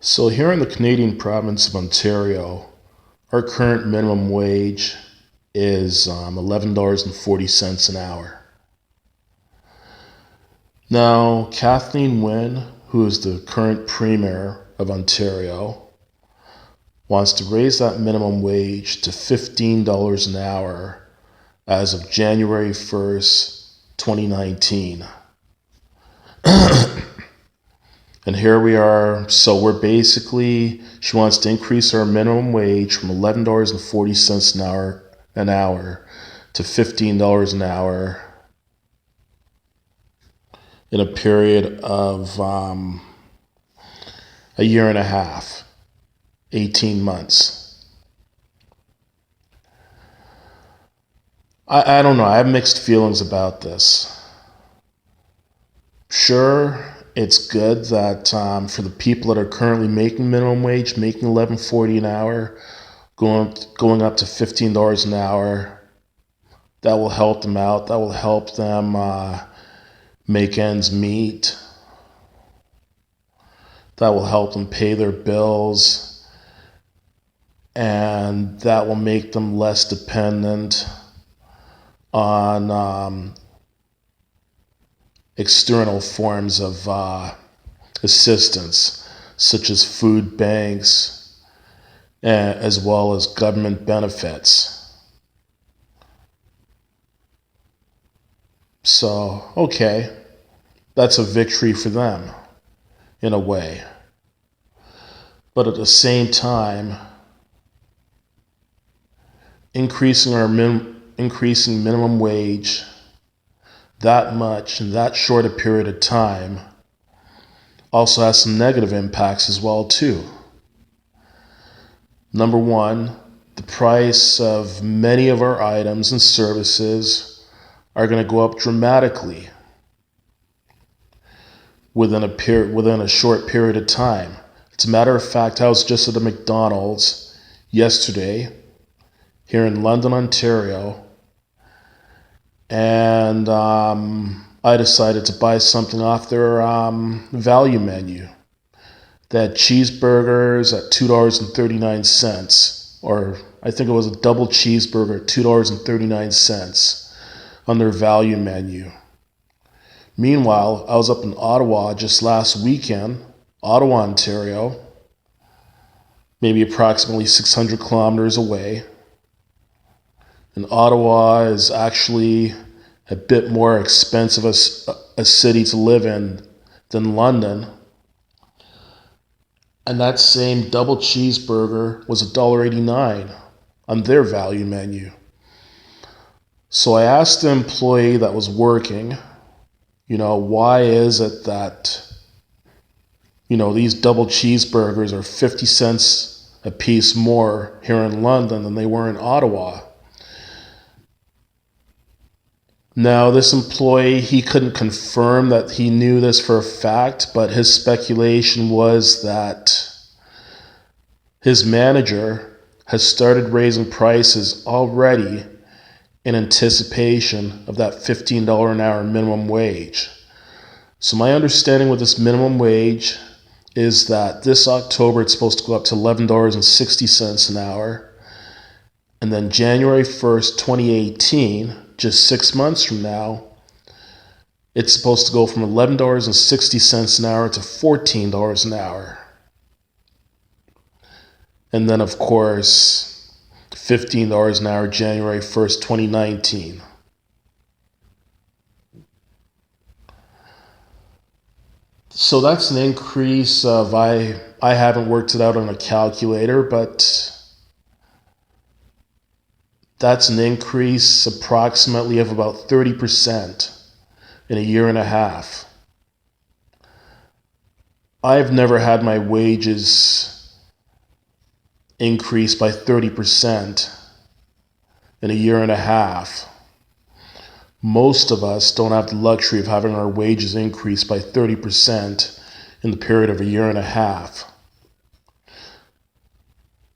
So here in the Canadian province of Ontario, our current minimum wage is $11.40 an hour. Now, Kathleen Wynne, who is the current Premier of Ontario, wants to raise that minimum wage to $15 an hour as of January 1st, 2019. And here we are. So she wants to increase our minimum wage from $11.40 an hour to $15 an hour in a period of a year and a half, 18 months. I don't know. I have mixed feelings about this. Sure, it's good that for the people that are currently making minimum wage, making $11.40 an hour, going up to $15 an hour, that will help them out. That will help them make ends meet. That will help them pay their bills, and that will make them less dependent on external forms of assistance, such as food banks, as well as government benefits. So, okay, that's a victory for them, in a way. But at the same time, increasing minimum wage that much in that short a period of time also has some negative impacts as well too. Number one, the price of many of our items and services are going to go up dramatically within a short period of time. As a matter of fact, I was just at a McDonald's yesterday here in London, Ontario, and I decided to buy something off their value menu. They had cheeseburgers at $2.39, or I think it was a double cheeseburger at $2.39 on their value menu. Meanwhile, I was up in Ottawa just last weekend, Ottawa, Ontario, maybe approximately 600 kilometers away. And Ottawa is actually a bit more expensive a city to live in than London. And that same double cheeseburger was $1.89 on their value menu. So I asked the employee that was working, why is it that, these double cheeseburgers are 50 cents a piece more here in London than they were in Ottawa? Now, this employee, he couldn't confirm that he knew this for a fact, but his speculation was that his manager has started raising prices already in anticipation of that $15 an hour minimum wage. So my understanding with this minimum wage is that this October it's supposed to go up to $11.60 an hour, and then January 1st, 2018, just 6 months from now, it's supposed to go from $11.60 an hour to $14 an hour. And then, of course, $15 an hour January 1st, 2019. So that's an increase of, I haven't worked it out on a calculator, but that's an increase approximately of about 30% in a year and a half. I've never had my wages increase by 30% in a year and a half. Most of us don't have the luxury of having our wages increase by 30% in the period of a year and a half.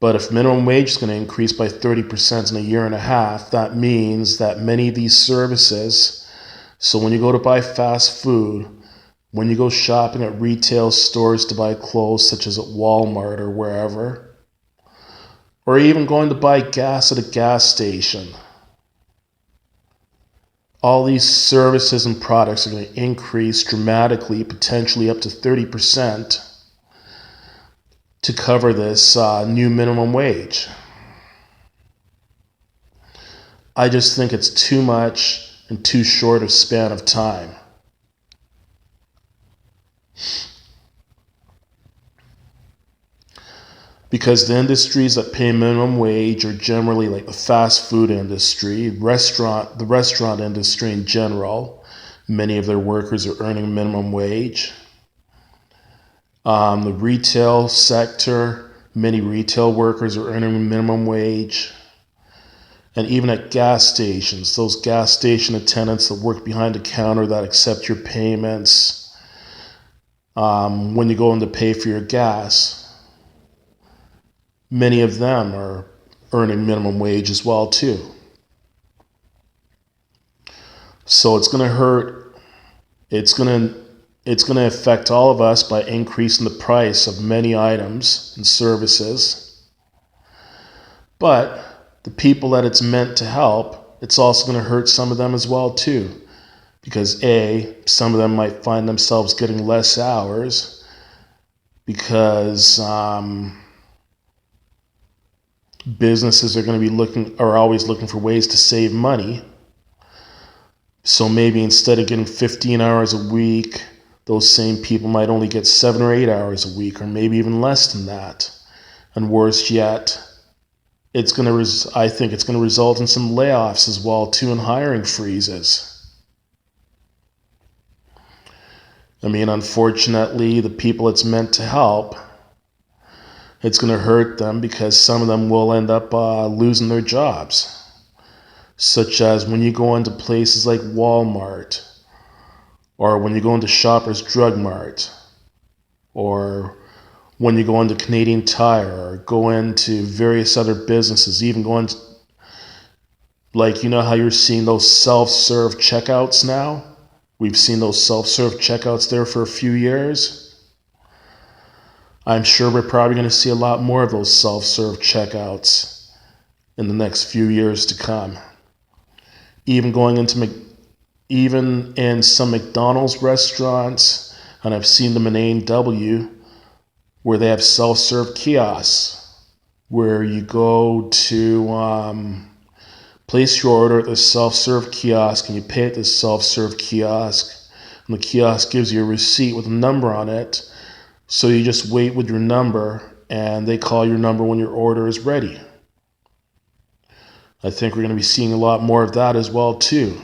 But if minimum wage is going to increase by 30% in a year and a half, that means that many of these services, so when you go to buy fast food, when you go shopping at retail stores to buy clothes, such as at Walmart or wherever, or even going to buy gas at a gas station. All these services and products are going to increase dramatically, potentially up to 30%, to cover this new minimum wage. I just think it's too much in too short a span of time. Because the industries that pay minimum wage are generally like the fast food industry, the restaurant industry in general. Many of their workers are earning minimum wage. The retail sector, many retail workers are earning minimum wage. And even at gas stations, those gas station attendants that work behind the counter that accept your payments when you go in to pay for your gas, many of them are earning minimum wage as well too. So it's going to hurt. It's going to affect all of us by increasing the price of many items and services. But the people that it's meant to help, it's also going to hurt some of them as well too. Because A, some of them might find themselves getting less hours because businesses are always looking for ways to save money. So maybe instead of getting 15 hours a week, those same people might only get 7 or 8 hours a week, or maybe even less than that. And worse yet, I think it's going to result in some layoffs as well too, and hiring freezes. I mean, unfortunately, the people it's meant to help, it's going to hurt them because some of them will end up losing their jobs. Such as when you go into places like Walmart, or when you go into Shoppers Drug Mart, or when you go into Canadian Tire, or go into various other businesses, even go into, like, you know how you're seeing those self-serve checkouts now? We've seen those self-serve checkouts there for a few years. I'm sure we're probably going to see a lot more of those self-serve checkouts in the next few years to come. Even in some McDonald's restaurants, and I've seen them in A&W, where they have self-serve kiosks, where you go to place your order at the self-serve kiosk, and you pay at the self-serve kiosk, and the kiosk gives you a receipt with a number on it, so you just wait with your number, and they call your number when your order is ready. I think we're going to be seeing a lot more of that as well too.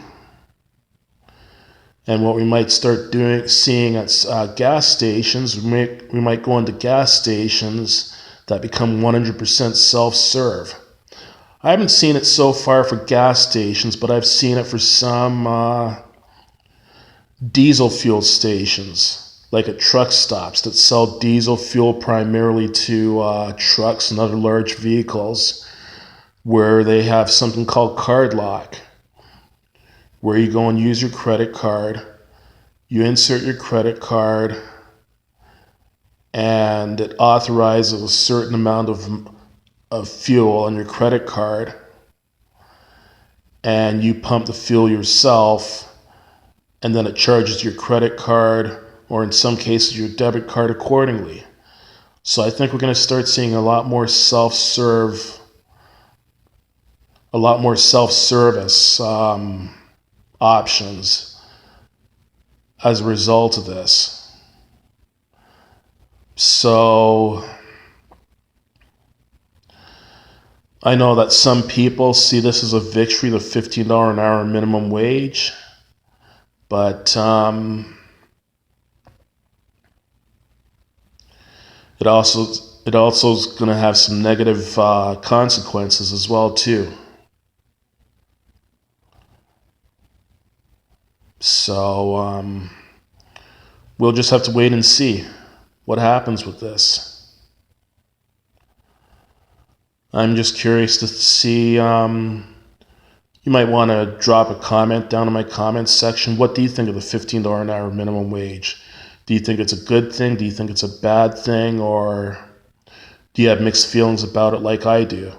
And what we might start seeing at gas stations, we might go into gas stations that become 100% self-serve. I haven't seen it so far for gas stations, but I've seen it for some diesel fuel stations, like at truck stops that sell diesel fuel primarily to trucks and other large vehicles, where they have something called card lock, where you go and use your credit card, you insert your credit card, and it authorizes a certain amount of fuel on your credit card, and you pump the fuel yourself, and then it charges your credit card, or in some cases your debit card, accordingly. So I think we're going to start seeing a lot more self-service options as a result of this. So I know that some people see this as a victory, the $15 an hour minimum wage, but it also is going to have some negative consequences as well too. So we'll just have to wait and see what happens with this. I'm just curious to see. You might want to drop a comment down in my comments section. What do you think of the $15 an hour minimum wage? Do you think it's a good thing? Do you think it's a bad thing? Or do you have mixed feelings about it like I do?